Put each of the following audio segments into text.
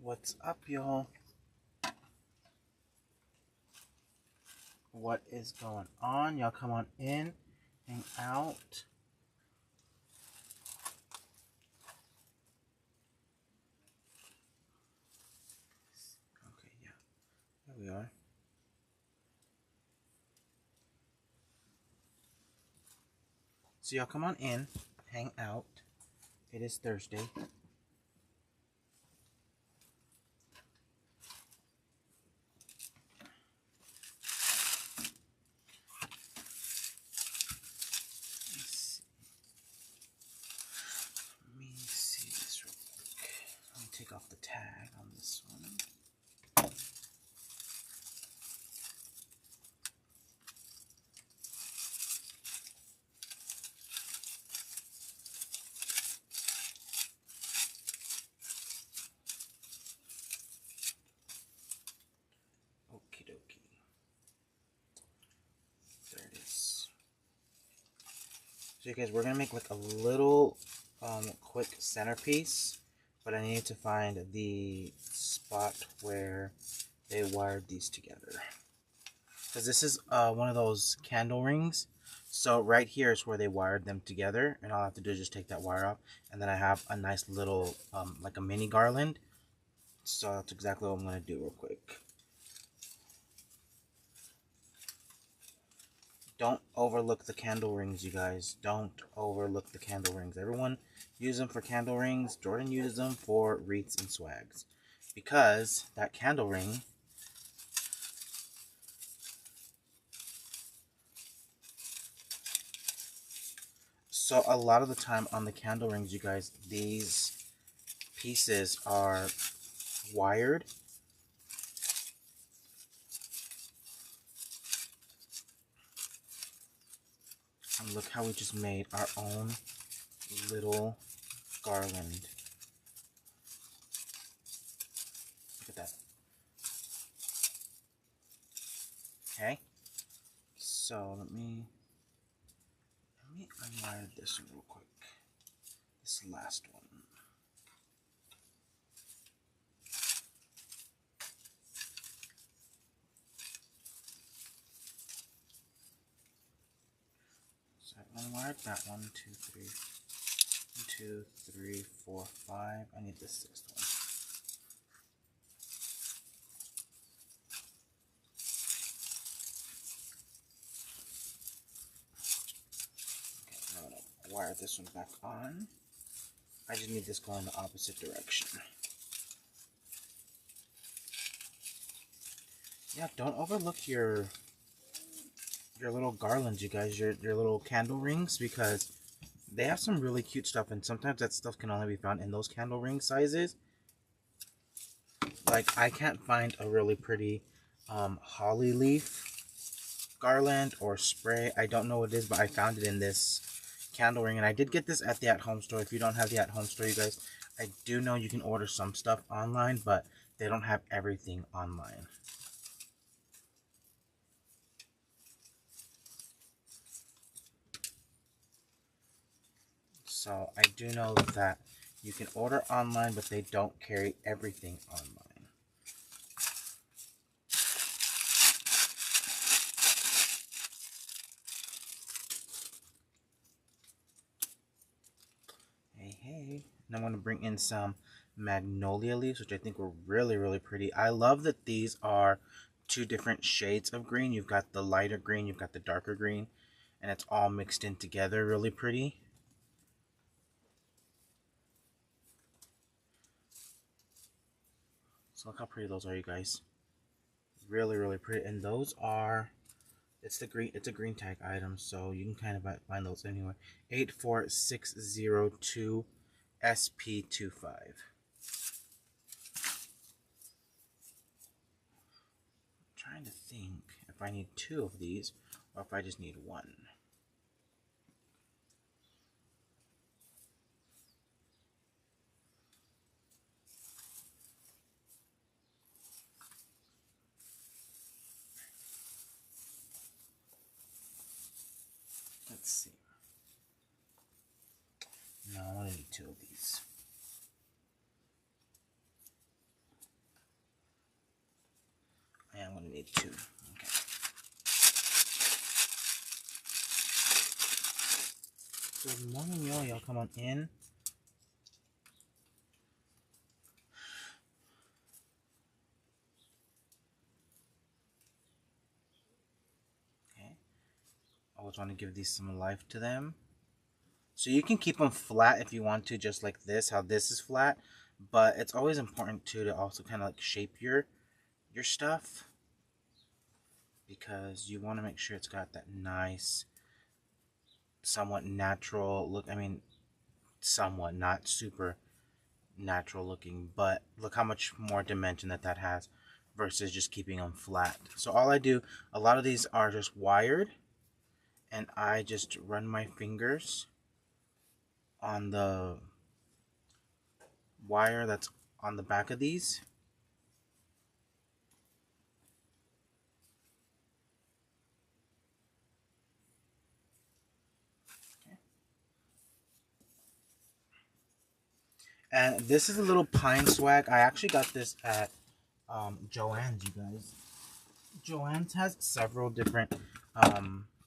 What's up, y'all? What is going on? Y'all come on in, hang out. Okay, yeah. There we are. So y'all come on in, hang out. It is Thursday. Let me see this real quick. Let me take off the tag on this one. Okie dokie. There it is. So you guys, we're gonna make like a little quick centerpiece, but I need to find the spot where they wired these together, because this is one of those candle rings. So right here is where they wired them together, and all I have to do is just take that wire off, and then I have a nice little like a mini garland. So that's exactly what I'm gonna do real quick. Don't overlook the candle rings, you guys. Don't overlook the candle rings. Everyone use them for candle rings. Jordan uses them for wreaths and swags, because that candle ring so a lot of the time on the candle rings, you guys, these pieces are wired. And look how we just made our own little garland. Look at that. Okay. So let me unwire this one real quick. This last one. So I unwired that 1, 2, 3, 1, 2, 3, 4, 5. I need the 6th one. Okay, now I'm gonna wire this one back on. I just need this going the opposite direction. Yeah, don't overlook your little garlands, you guys, your little candle rings, because they have some really cute stuff, and sometimes that stuff can only be found in those candle ring sizes. Like, I can't find a really pretty holly leaf garland or spray. I don't know what it is, but I found it in this candle ring, and I did get this at the at-home store. If you don't have the at-home store, you guys, I do know you can order some stuff online, but they don't have everything online. So I do know that you can order online, but they don't carry everything online. Hey. And I'm going to bring in some magnolia leaves, which I think were really, really pretty. I love that these are two different shades of green. You've got the lighter green, you've got the darker green, and it's all mixed in together, really pretty. So look how pretty those are, you guys. Really, really pretty. And those are, it's a green tag item, so you can kind of find those anywhere. 84602 SP25. I'm trying to think if I need 2 of these or if I just need 1. Let's see. No, I only need 2 of these. need two. Okay. Good morning, y'all. Y'all come on in. Okay. Always want to give these some life to them. So you can keep them flat if you want to, just like this, how this is flat. But it's always important too to also kind of like shape your stuff, because you want to make sure it's got that nice, somewhat natural look. I mean, somewhat, not super natural looking, but look how much more dimension that has versus just keeping them flat. So all I do, a lot of these are just wired, and I just run my fingers on the wire that's on the back of these. And this is a little pine swag. I actually got this at Joann's, you guys. Joann's has several different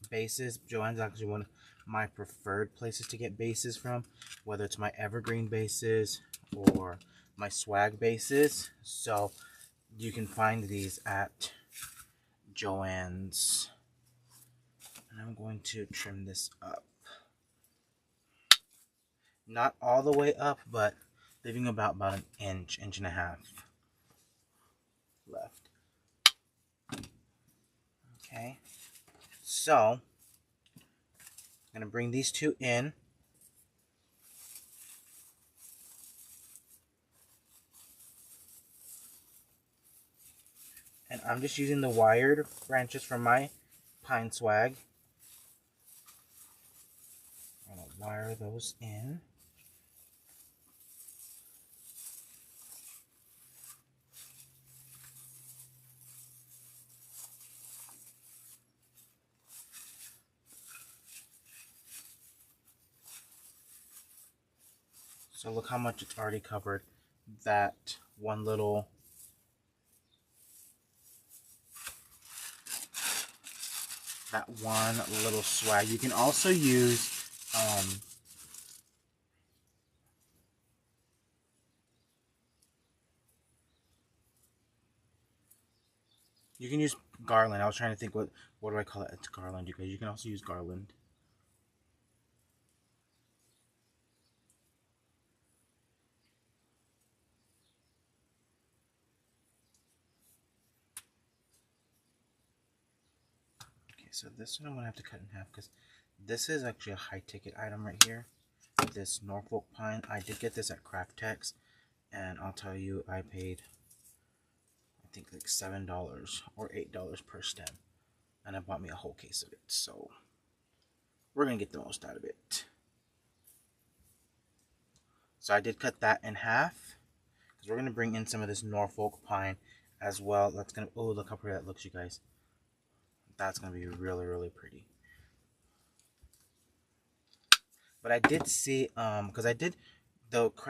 bases. Joann's actually one of my preferred places to get bases from, whether it's my evergreen bases or my swag bases. So you can find these at Joann's. And I'm going to trim this up. Not all the way up, but leaving about an inch and a half left. Okay, so I'm going to bring these two in. And I'm just using the wired branches from my pine swag. I'm going to wire those in. So look how much it's already covered that one little swag. You can also use Garland. I was trying to think what do I call it? It's Garland, you guys. You can also use Garland. Okay, so this one I'm going to have to cut in half because this is actually a high ticket item right here. This Norfolk pine. I did get this at Craft Tex, and I'll tell you, I paid, I think, like $7 or $8 per stem, and I bought me a whole case of it. So we're going to get the most out of it. So I did cut that in half because we're going to bring in some of this Norfolk pine as well. That's going to, oh, look how pretty that looks, you guys. That's going to be really, really pretty. But I did see, because I did,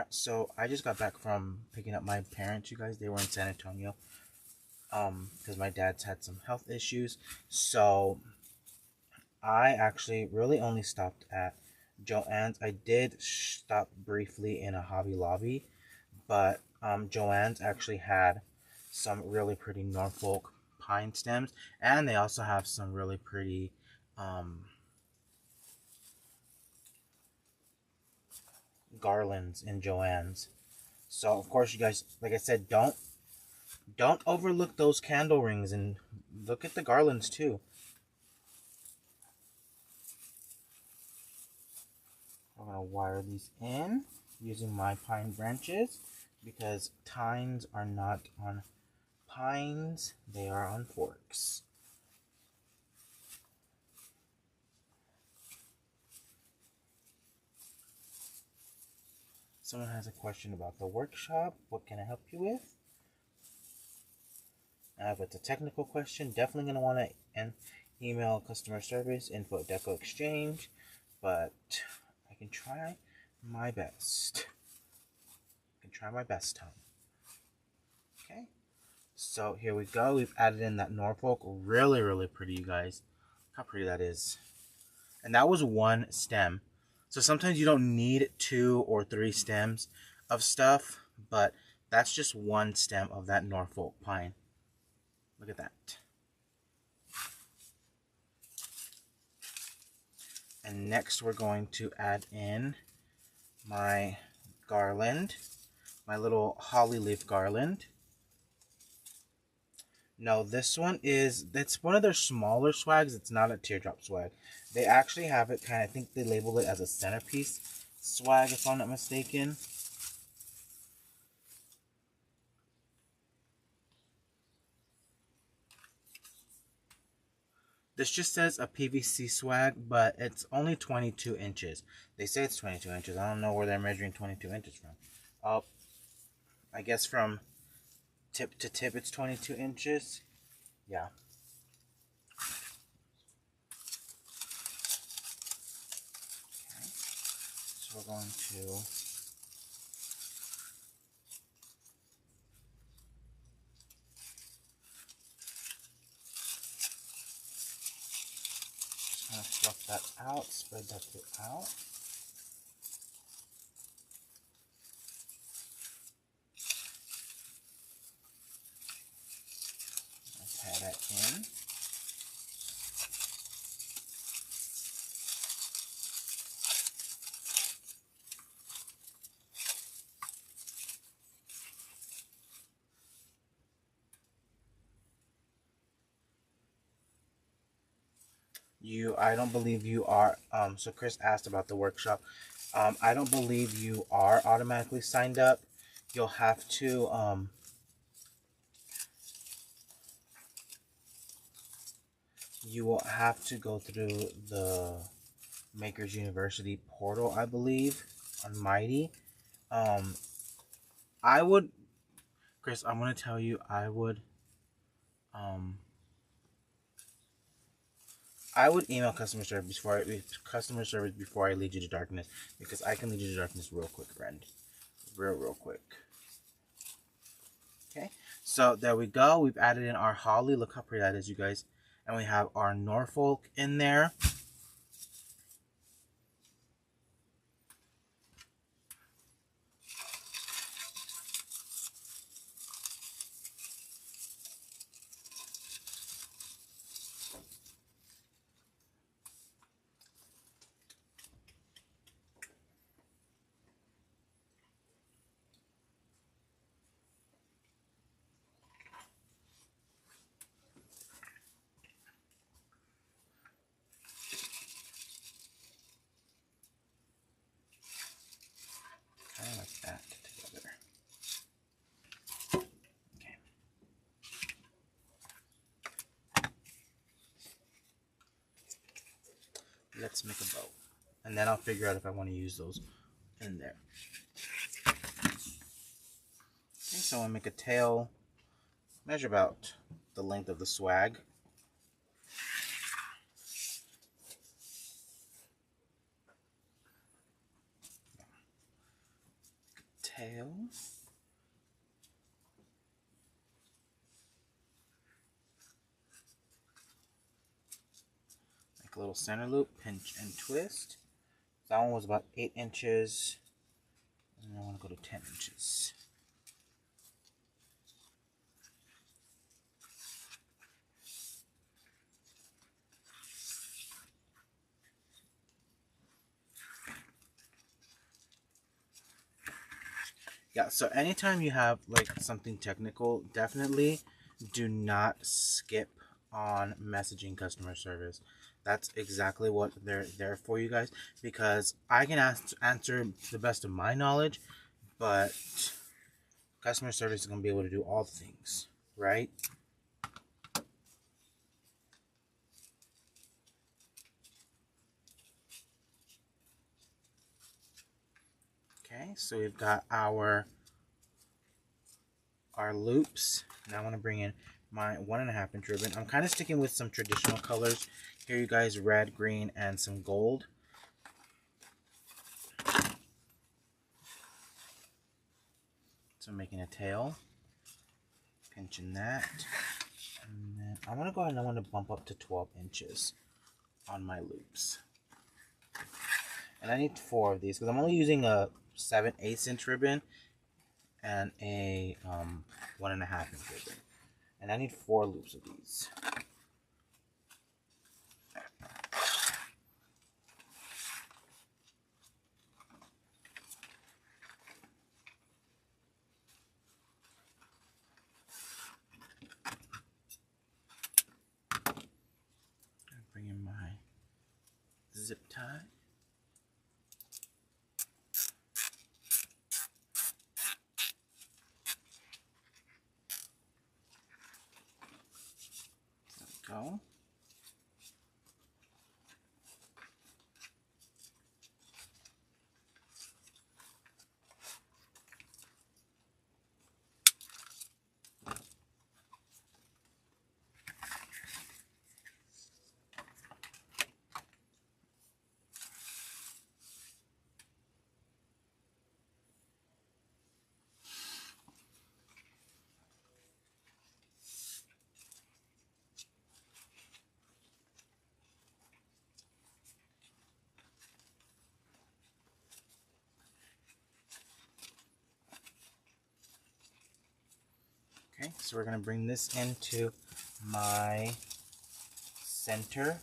so I just got back from picking up my parents, you guys. They were in San Antonio, because my dad's had some health issues. So I actually really only stopped at Joann's. I did stop briefly in a Hobby Lobby, but Joann's actually had some really pretty Norfolk pine stems, and they also have some really pretty garlands in Joann's. So of course, you guys, like I said, don't overlook those candle rings, and look at the garlands too. I'm gonna wire these in using my pine branches, because tines are not on pines, they are on forks. Someone has a question about the workshop. What can I help you with? If it's a technical question, definitely going to want to email customer service info@DecoExchange, but I can try my best. Tom. Okay, So here we go. We've added in that Norfolk. Really, really pretty, you guys. Look how pretty that is. And that was one stem. So sometimes you don't need 2 or 3 stems of stuff, but that's just one stem of that Norfolk pine. Look at that. And next we're going to add in my garland, my little holly leaf garland. No, this one it's one of their smaller swags. It's not a teardrop swag. They actually have it I think they labeled it as a centerpiece swag, if I'm not mistaken. This just says a PVC swag, but it's only 22 inches. They say it's 22 inches. I don't know where they're measuring 22 inches from. I guess from tip to tip it's 22 inches. Yeah. Okay. So we're going to fluff that out, spread that out. Tie that in. I don't believe you are, so Chris asked about the workshop. I don't believe you are automatically signed up. You'll have to, you will have to go through the Makers University portal, I believe, on Mighty. I would, Chris, I'm going to tell you, I would email customer service before I lead you to darkness, because I can lead you to darkness real quick, friend. Real quick. Okay, so there we go. We've added in our holly. Look how pretty that is, you guys. And we have our Norfolk in there. Kind of like that together. Okay. Let's make a bow. And then I'll figure out if I want to use those in there. Okay, so I'm going to make a tail. Measure about the length of the swag. Tail. Make a little center loop, pinch and twist. That one was about 8 inches. And I want to go to 10 inches. Yeah, so anytime you have like something technical, definitely do not skip on messaging customer service. That's exactly what they're there for, you guys, because I can answer the best of my knowledge, but customer service is going to be able to do all the things, right? Okay, so we've got our loops. Now I want to bring in my 1.5 inch ribbon. I'm kind of sticking with some traditional colors here, you guys, red, green, and some gold. So I'm making a tail, pinching that. And then I'm going to go ahead and I want to bump up to 12 inches on my loops. And I need 4 of these because I'm only using a 7/8 inch ribbon and a 1.5 inch ribbon. And I need 4 loops of these. Bring in my zip tie. There we go. Okay, so we're going to bring this into my center.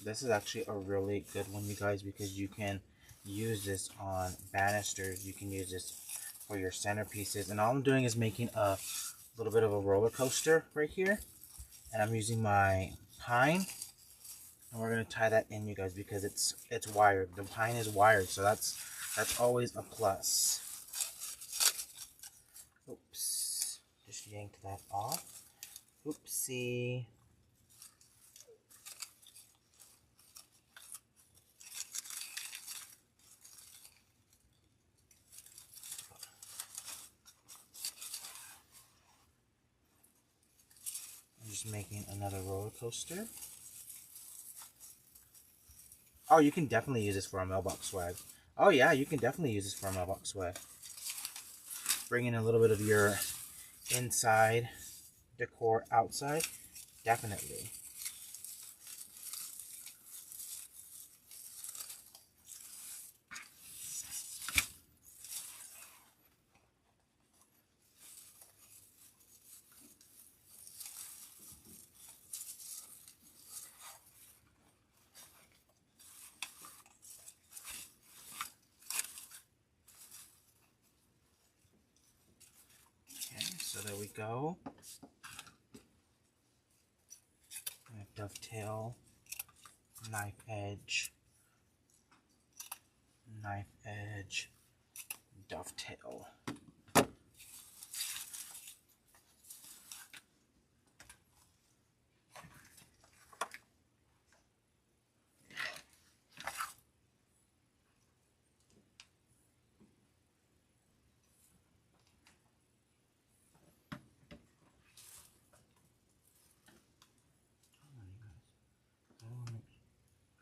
This is actually a really good one, you guys, because you can use this on banisters. You can use this for your centerpieces. And all I'm doing is making a little bit of a roller coaster right here. And I'm using my pine. And we're going to tie that in, you guys, because it's wired. The pine is wired, so that's always a plus. Oops. Just yanked that off. Oopsie. Just making another roller coaster. Oh, you can definitely use this for a mailbox swag. Oh yeah, you can definitely use this for a mailbox swag. Bring in a little bit of your inside decor outside. Definitely. So there we go. Dovetail, knife edge, dovetail.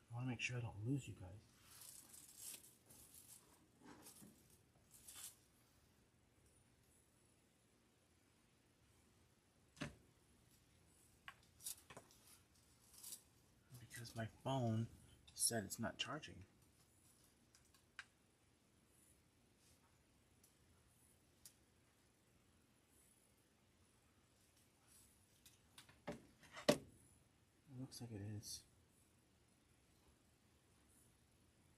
I want to make sure I don't lose you guys. Because my phone said it's not charging. It looks like it is.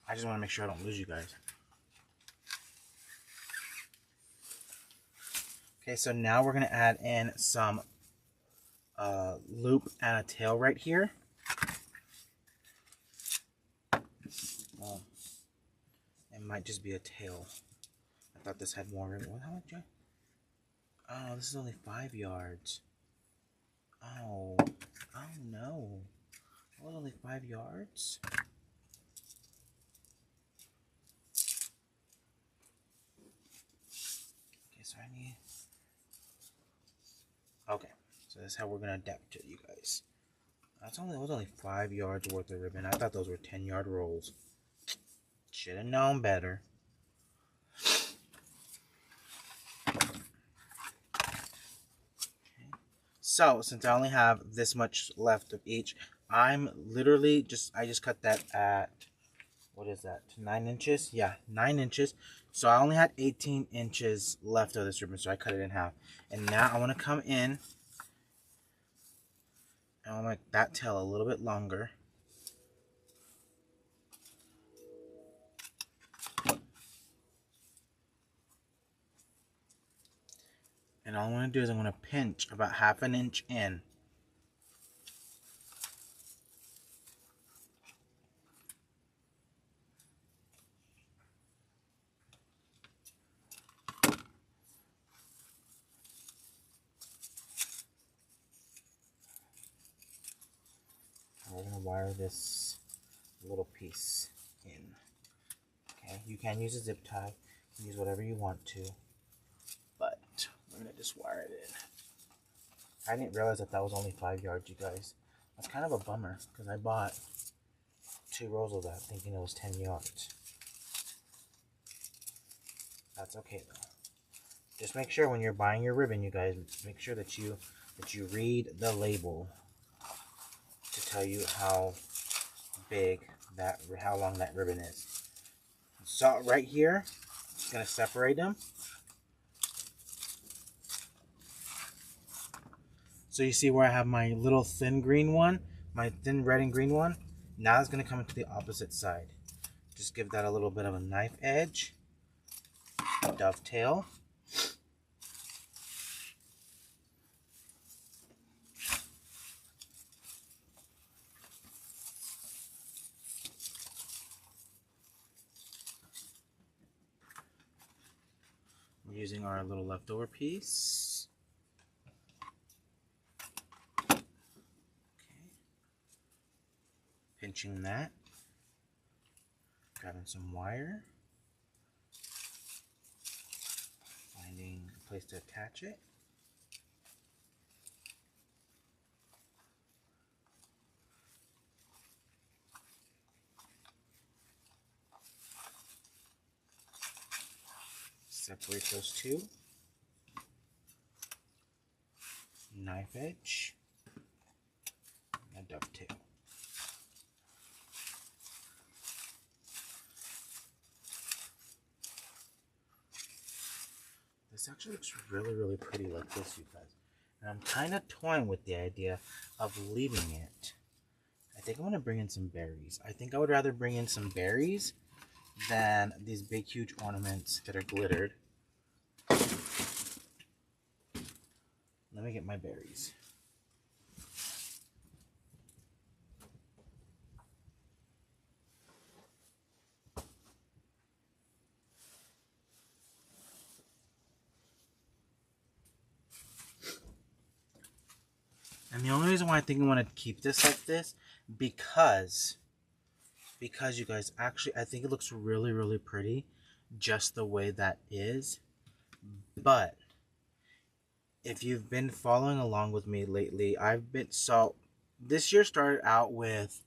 I just want to make sure I don't lose you guys. Okay, so now we're going to add in some loop and a tail right here. Well, it might just be a tail. I thought this had more. How much? Oh, this is only 5 yards. Oh no. It was only 5 yards? Okay, so I need that's how we're gonna adapt it, you guys. It was only 5 yards worth of ribbon. I thought those were 10-yard rolls. Should have known better. So, since I only have this much left of each, I'm literally I just cut that at, what is that, 9 inches? Yeah, 9 inches. So I only had 18 inches left of this ribbon, so I cut it in half. And now I want to come in, and I want to make that tail a little bit longer. And all I'm going to do is I'm going to pinch about 1/2 inch in. We're going to wire this little piece in. Okay, you can use a zip tie, you can use whatever you want to, but we're going to just wire it in. I didn't realize that was only 5 yards, you guys. That's kind of a bummer, because I bought 2 rolls of that thinking it was 10 yards. That's okay though. Just make sure when you're buying your ribbon, you guys, make sure that you read the label to tell you how long that ribbon is. So right here, I'm gonna separate them. So you see where I have my little thin green one, my thin red and green one. Now it's gonna come into the opposite side. Just give that a little bit of a knife edge, dovetail. Using our little leftover piece. Okay. Pinching that. Grabbing some wire. Finding a place to attach it. Separate those two. Knife edge. And a dovetail. This actually looks really, really pretty like this, you guys. And I'm kind of toying with the idea of leaving it. I think I'm going to bring in some berries. I think I would rather bring in some berries than these big huge ornaments that are glittered. Let me get my berries. And the only reason why I think I want to keep this like this, because you guys, actually I think it looks really, really pretty just the way that is. But if you've been following along with me lately, so this year started out with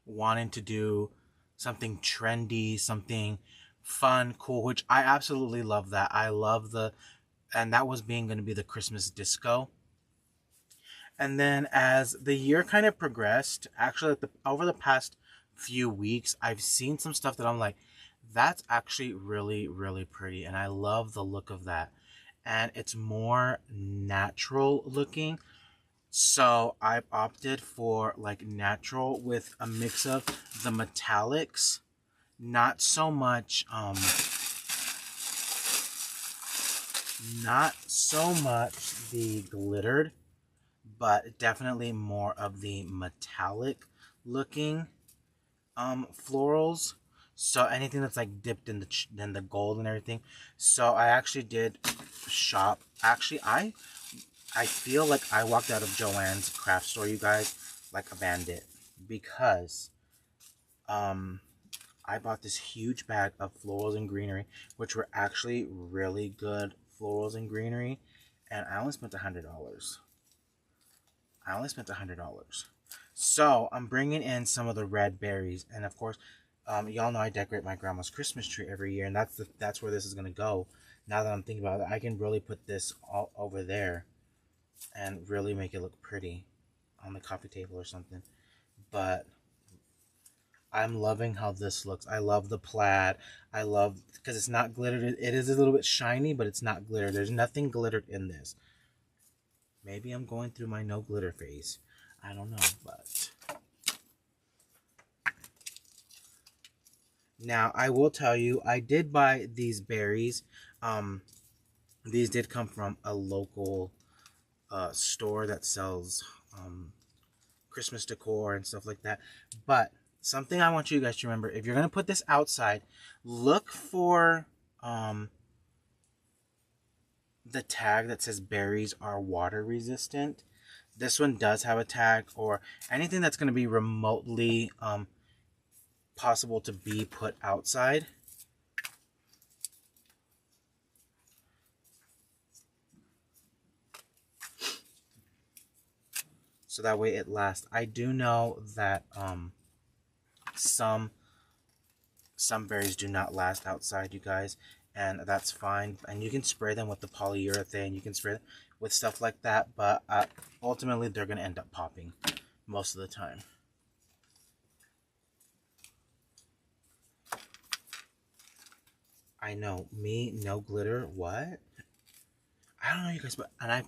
wanting to do something trendy, something fun, cool, which I absolutely love that. I love and that was going to be the Christmas disco. And then as the year kind of progressed, actually over the past few weeks, I've seen some stuff that I'm like, that's actually really, really pretty. And I love the look of that. And it's more natural looking. So I've opted for like natural with a mix of the metallics. Not so much the glittered, but definitely more of the metallic looking florals. So anything that's like dipped in the gold and everything. So I actually did shop. Actually, I feel like I walked out of Joann's craft store, you guys, like a bandit, because I bought this huge bag of florals and greenery, which were actually really good florals and greenery, and I only spent $100. I only spent $100. So I'm bringing in some of the red berries, and of course, y'all know I decorate my grandma's Christmas tree every year, and that's where this is gonna go. Now that I'm thinking about it, I can really put this all over there and really make it look pretty on the coffee table or something. But I'm loving how this looks. I love the plaid. I love, because it's not glittered. It is a little bit shiny, but it's not glittered. There's nothing glittered in this. Maybe I'm going through my no glitter phase. I don't know, but now I will tell you, I did buy these berries. These did come from a local store that sells Christmas decor and stuff like that. But something I want you guys to remember, if you're going to put this outside, look for the tag that says berries are water resistant. This one does have a tag, or anything that's going to be remotely possible to be put outside. So that way it lasts. I do know that some berries do not last outside, you guys, and that's fine. And you can spray them with the polyurethane. You can spray them with stuff like that, but ultimately they're going to end up popping most of the time. I know, me, no glitter, what? I don't know, you guys, but and I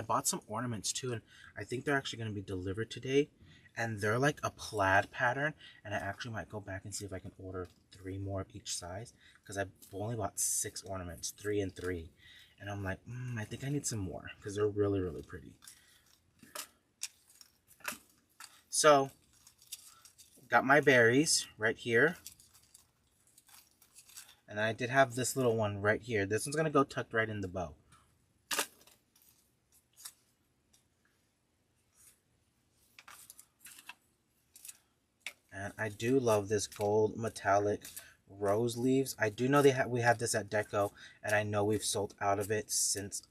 bought some ornaments too, and I think they're actually going to be delivered today, and they're like a plaid pattern, and I actually might go back and see if I can order 3 more of each size, because I've only bought 6 ornaments, 3 and 3, and I'm like, I think I need some more, because they're really, really pretty. So, got my berries right here, and I did have this little one right here. This one's going to go tucked right in the bow. And I do love this gold metallic rose leaves. I do know we have this at Deco, and I know we've sold out of it since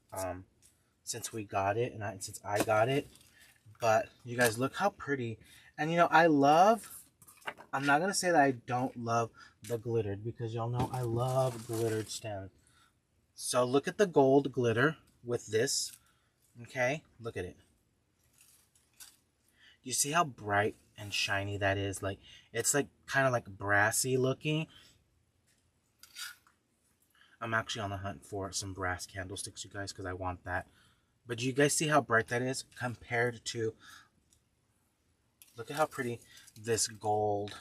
we got it, and since I got it. But you guys, look how pretty. And you know, I'm not gonna say that I don't love the glittered, because y'all know I love glittered stems. So look at the gold glitter with this. Okay, look at it. You see how bright and shiny that is? Like, it's like kind of like brassy looking. I'm actually on the hunt for some brass candlesticks, you guys, because I want that. But do you guys see how bright that is compared to, look at how pretty this gold,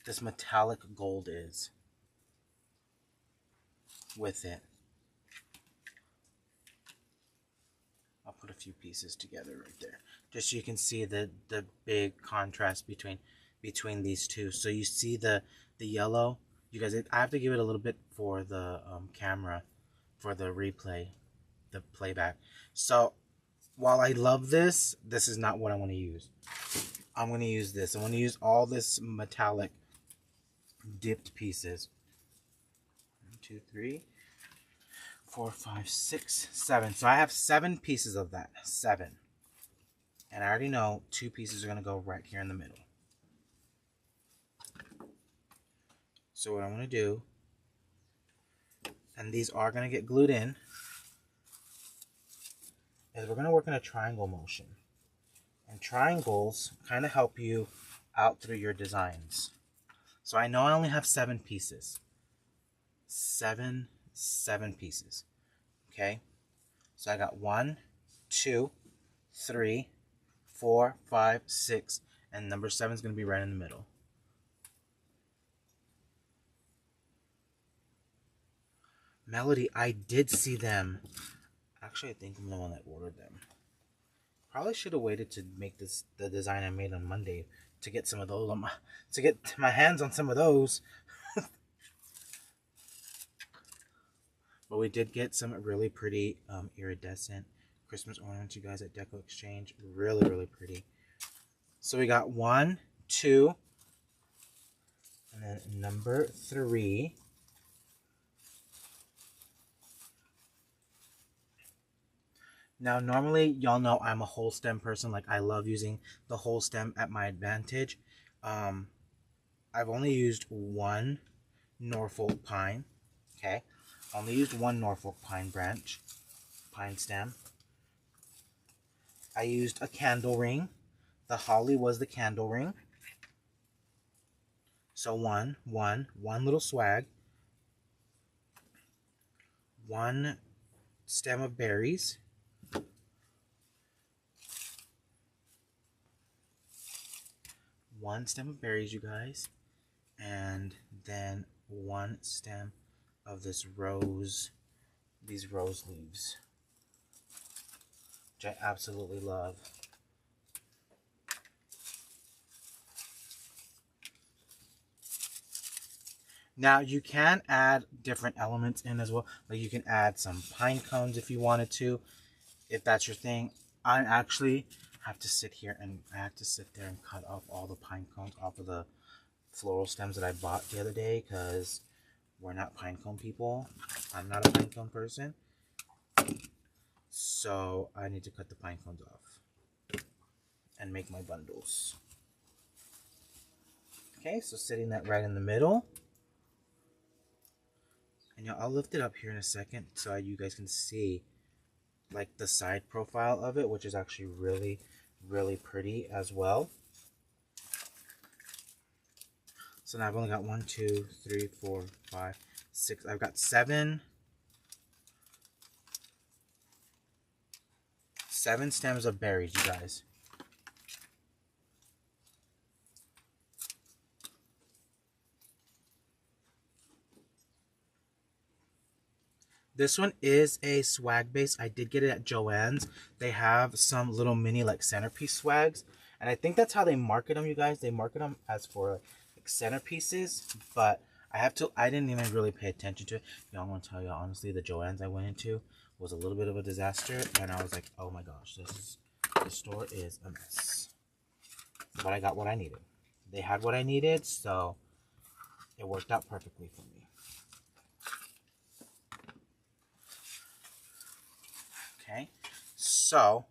this metallic gold is with it. I'll put a few pieces together right there, just so you can see the big contrast between these two. So you see the yellow, you guys. I have to give it a little bit for the camera, for the replay, the playback. So while I love this, this is not what I want to use. I'm going to use this. I want to use all this metallic dipped pieces. 1, 2, 3, 4, 5, 6, 7. So I have 7 pieces of that. 7. And I already know 2 pieces are going to go right here in the middle. So what I'm going to do, and these are going to get glued in, is we're going to work in a triangle motion. And triangles kind of help you out through your designs. So I know I only have 7 pieces. 7 pieces. Okay? So I got 1, 2, 3, 4, 5, 6, and number 7 is going to be right in the middle. Melody, I did see them. Actually, I think I'm the one that ordered them. Probably should have waited to make the design I made on Monday to get some of those to get my hands on some of those. But we did get some really pretty iridescent Christmas ornaments, you guys, at DecoExchange. Really, really pretty. So we got 1, 2, and then number 3. Now, normally, y'all know I'm a whole stem person. Like, I love using the whole stem at my advantage. Um, I've only used one Norfolk pine. Okay, only used one Norfolk pine branch, pine stem. I used a candle ring. The holly was the candle ring. So one little swag. One stem of berries. One stem of berries, you guys. And then one stem of this rose, these rose leaves, which I absolutely love. Now you can add different elements in as well. Like you can add some pine cones if you wanted to, if that's your thing. I actually have to sit here and I have to sit there and cut off all the pine cones off of the floral stems that I bought the other day because we're not pine cone people. I'm not a pine cone person. So I need to cut the pine cones off and make my bundles. Okay, so sitting that right in the middle. And I'll lift it up here in a second so you guys can see like the side profile of it, which is actually really, really pretty as well. So now I've only got 1, 2, 3, 4, 5, 6. I've got seven stems of berries, you guys. This one is a swag base. I did get it at Joann's. They have some little mini like centerpiece swags. And I think that's how they market them, you guys. They market them as for like centerpieces. But I didn't even really pay attention to it. Y'all, I'm going to tell you honestly, the Joann's I went into was a little bit of a disaster. And I was like, oh my gosh, this store is a mess. But I got what I needed. They had what I needed, so it worked out perfectly for me. Okay, so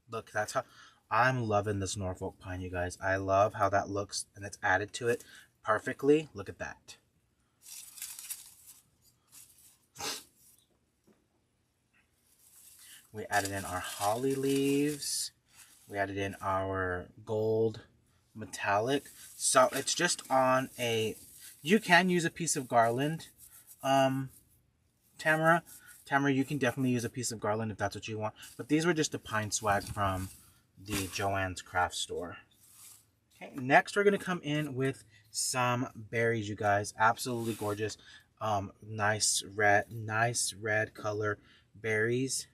look, that's how I'm loving this Norfolk pine, you guys. I love how that looks and it's added to it perfectly. Look at that. We added in our holly leaves. We added in our gold metallic. So it's just on a, you can use a piece of garland, Tamara, you can definitely use a piece of garland if that's what you want. But these were just the pine swag from the Joann's craft store. Okay, next we're going to come in with some berries, you guys. Absolutely gorgeous. Nice red color berries.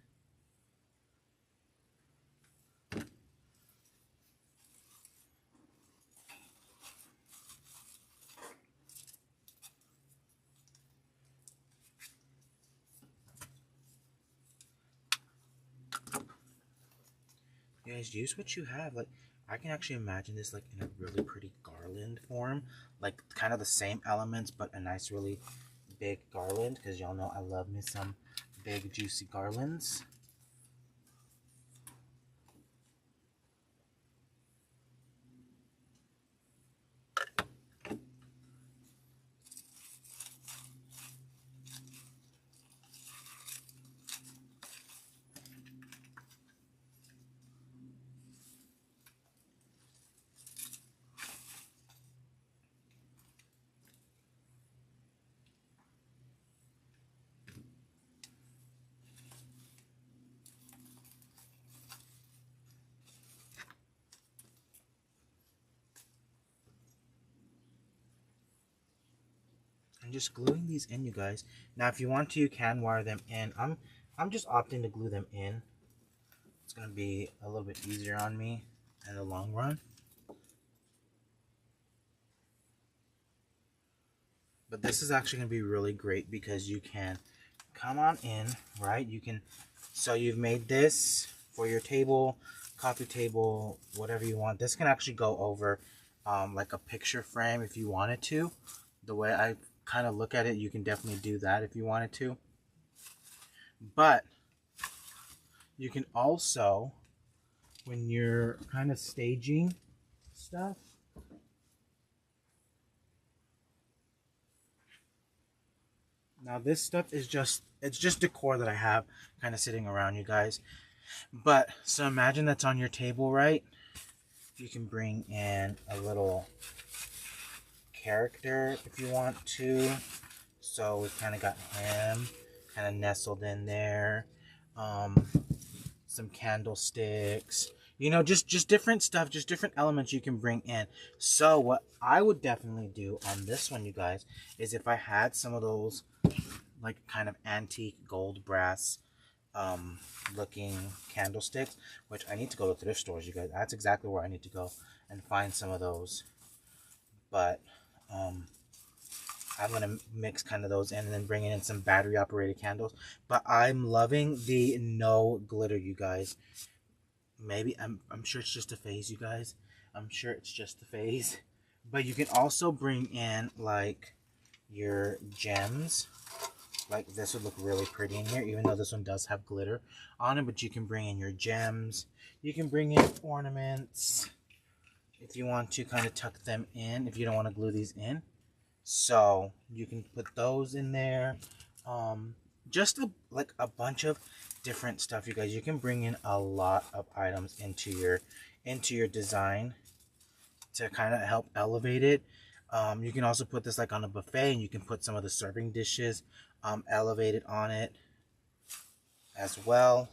You guys, use what you have. Like, I can actually imagine this like in a really pretty garland form, like kind of the same elements but a nice really big garland, because y'all know I love me some big juicy garlands. And just gluing these in, you guys. Now if you want to, you can wire them in. I'm just opting to glue them in. It's gonna be a little bit easier on me in the long run. But this is actually gonna be really great because you can come on in, right? You can, so you've made this for your table, coffee table, whatever you want. This can actually go over like a picture frame if you wanted to. The way I kind of look at it, you can definitely do that if you wanted to. But You can also, when you're kind of staging stuff, now this stuff is it's just decor that I have kind of sitting around, you guys. But so imagine that's on your table, right? You can bring in a little character if you want to. So we've kind of got him kind of nestled in there. Some candlesticks, you know, just different stuff, just different elements you can bring in. So what I would definitely do on this one, you guys, is if I had some of those like kind of antique gold brass looking candlesticks, which I need to go to thrift stores, you guys. That's exactly where I need to go and find some of those. But I'm gonna mix kind of those in and then bring in some battery operated candles. But I'm loving the no glitter, you guys. Maybe I'm sure it's just a phase, you guys. I'm sure it's just a phase. But you can also bring in like your gems. Like this would look really pretty in here, even though this one does have glitter on it. But you can bring in your gems. You can bring in ornaments if you want to kind of tuck them in, if you don't want to glue these in. So you can put those in there. Just like a bunch of different stuff, you guys. You can bring in a lot of items into your design to kind of help elevate it. You can also put this like on a buffet, and you can put some of the serving dishes elevated on it as well.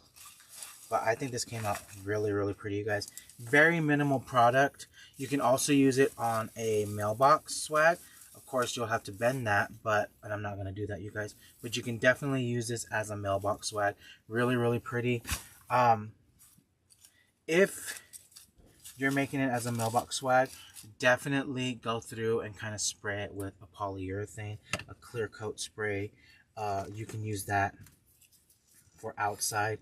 But I think this came out really, really pretty, you guys. Very minimal product. You can also use it on a mailbox swag. Of course, you'll have to bend that, but I'm not going to do that, you guys. But you can definitely use this as a mailbox swag. Really, really pretty. If you're making it as a mailbox swag, definitely go through and kind of spray it with a polyurethane, a clear coat spray. You can use that for outside.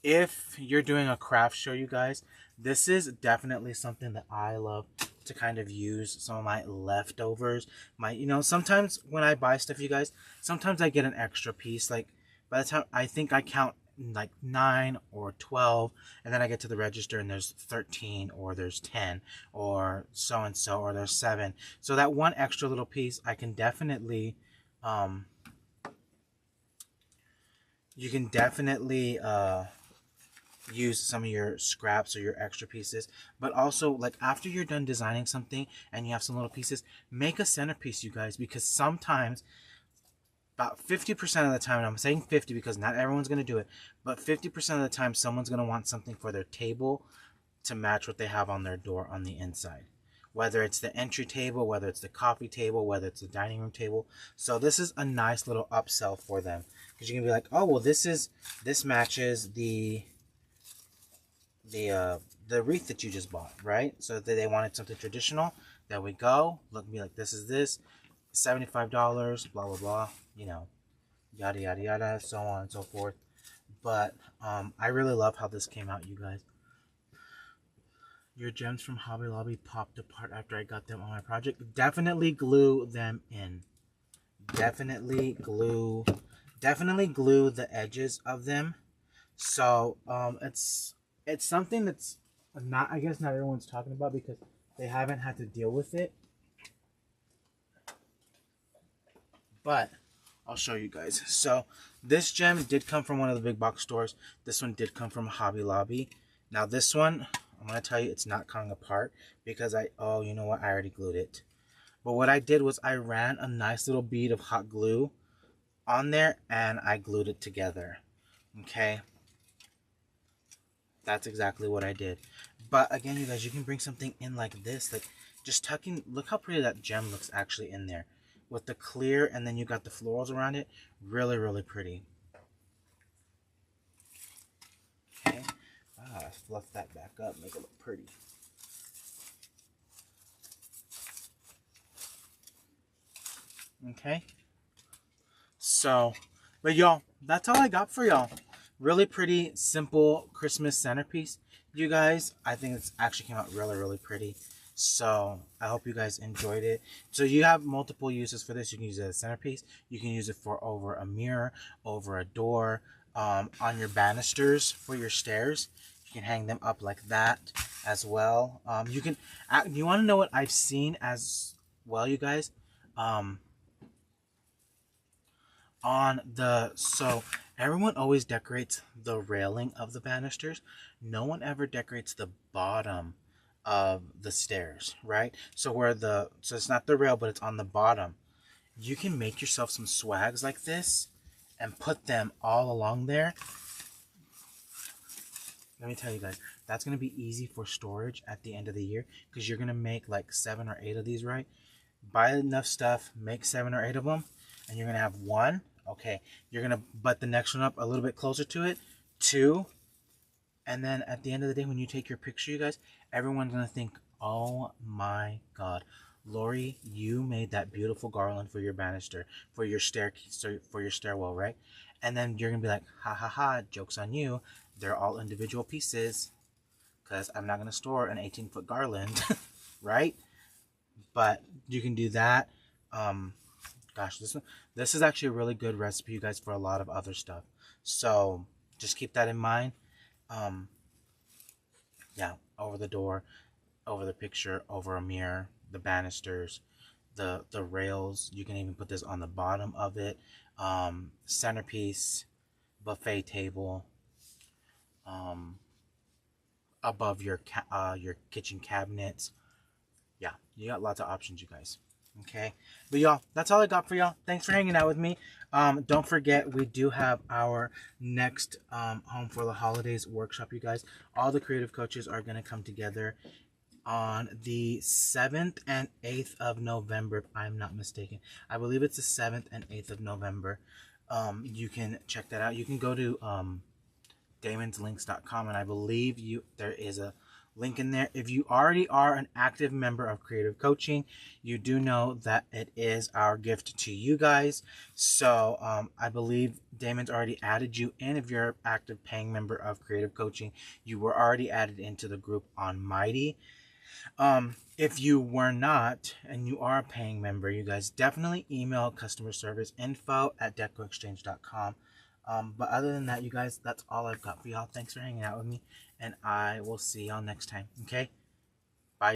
If you're doing a craft show, you guys, this is definitely something that I love to kind of use some of my leftovers. You know, sometimes when I buy stuff, you guys, sometimes I get an extra piece. Like by the time I think I count like 9 or 12, and then I get to the register and there's 13 or there's 10 or so and so, or there's 7. So that one extra little piece, I can definitely you can definitely use some of your scraps or your extra pieces. But also, like, after you're done designing something and you have some little pieces, make a centerpiece, you guys, because sometimes about 50% of the time, and I'm saying 50 because not everyone's going to do it, but 50% of the time someone's going to want something for their table to match what they have on their door on the inside. Whether it's the entry table, whether it's the coffee table, whether it's the dining room table. So this is a nice little upsell for them, because you can be like, oh, well, this matches the wreath that you just bought, right? So that they wanted something traditional. There we go. Look, be like, this is this, $75, blah blah blah. You know, yada yada yada, so on and so forth. But I really love how this came out, you guys. Your gems from Hobby Lobby popped apart after I got them on my project. Definitely glue them in. Definitely glue the edges of them. So it's something that's not, I guess not everyone's talking about because they haven't had to deal with it. But I'll show you guys. So this gem did come from one of the big box stores. This one did come from Hobby Lobby. Now this one, I'm going to tell you, it's not coming apart because oh, you know what? I already glued it. But what I did was I ran a nice little bead of hot glue on there and I glued it together. Okay. That's exactly what I did. But again, you guys, you can bring something in like this, like just tucking. Look how pretty that gem looks actually in there with the clear, and then you got the florals around it. Really, really pretty. Okay. Fluff that back up, make it look pretty. Okay. So, but y'all, that's all I got for y'all. Really pretty, simple Christmas centerpiece. You guys, I think it's actually came out really, really pretty. So, I hope you guys enjoyed it. So, you have multiple uses for this. You can use it as a centerpiece. You can use it for over a mirror, over a door, on your banisters for your stairs. You can hang them up like that as well. You want to know what I've seen as well, you guys? So everyone always decorates the railing of the banisters. No one ever decorates the bottom of the stairs, right? So it's not the rail, but it's on the bottom. You can make yourself some swags like this and put them all along there. Let me tell you guys, that's going to be easy for storage at the end of the year, because you're going to make like 7 or 8 of these, right? Buy enough stuff, make 7 or 8 of them, and you're going to have 1. Okay, you're going to butt the next one up a little bit closer to it, 2, and then at the end of the day, when you take your picture, you guys, everyone's going to think, oh my God, Lori, you made that beautiful garland for your banister, for your stairwell, right? And then you're going to be like, ha ha ha, joke's on you. They're all individual pieces, because I'm not going to store an 18-foot garland, right? But you can do that. Gosh, this is actually a really good recipe, you guys, for a lot of other stuff. So just keep that in mind. Yeah, over the door, over the picture, over a mirror, the banisters, the rails. You can even put this on the bottom of it. Centerpiece, buffet table, above your kitchen cabinets. Yeah, you got lots of options, you guys. Okay, but y'all, that's all I got for y'all. Thanks for hanging out with me. Don't forget, we do have our next Home for the Holidays workshop, you guys. All the creative coaches are going to come together on the 7th and 8th of November, if I'm not mistaken. I believe it's the 7th and 8th of November. You can check that out. You can go to damonslinks.com, and I believe there is a link in there. If you already are an active member of Creative Coaching, you do know that it is our gift to you guys. So I believe Damon's already added you in. If you're an active paying member of Creative Coaching, you were already added into the group on Mighty. If you were not and you are a paying member, you guys definitely email customer service info@DecoExchange.com. But other than that, you guys, that's all I've got for y'all. Thanks for hanging out with me, and I will see y'all next time. Okay,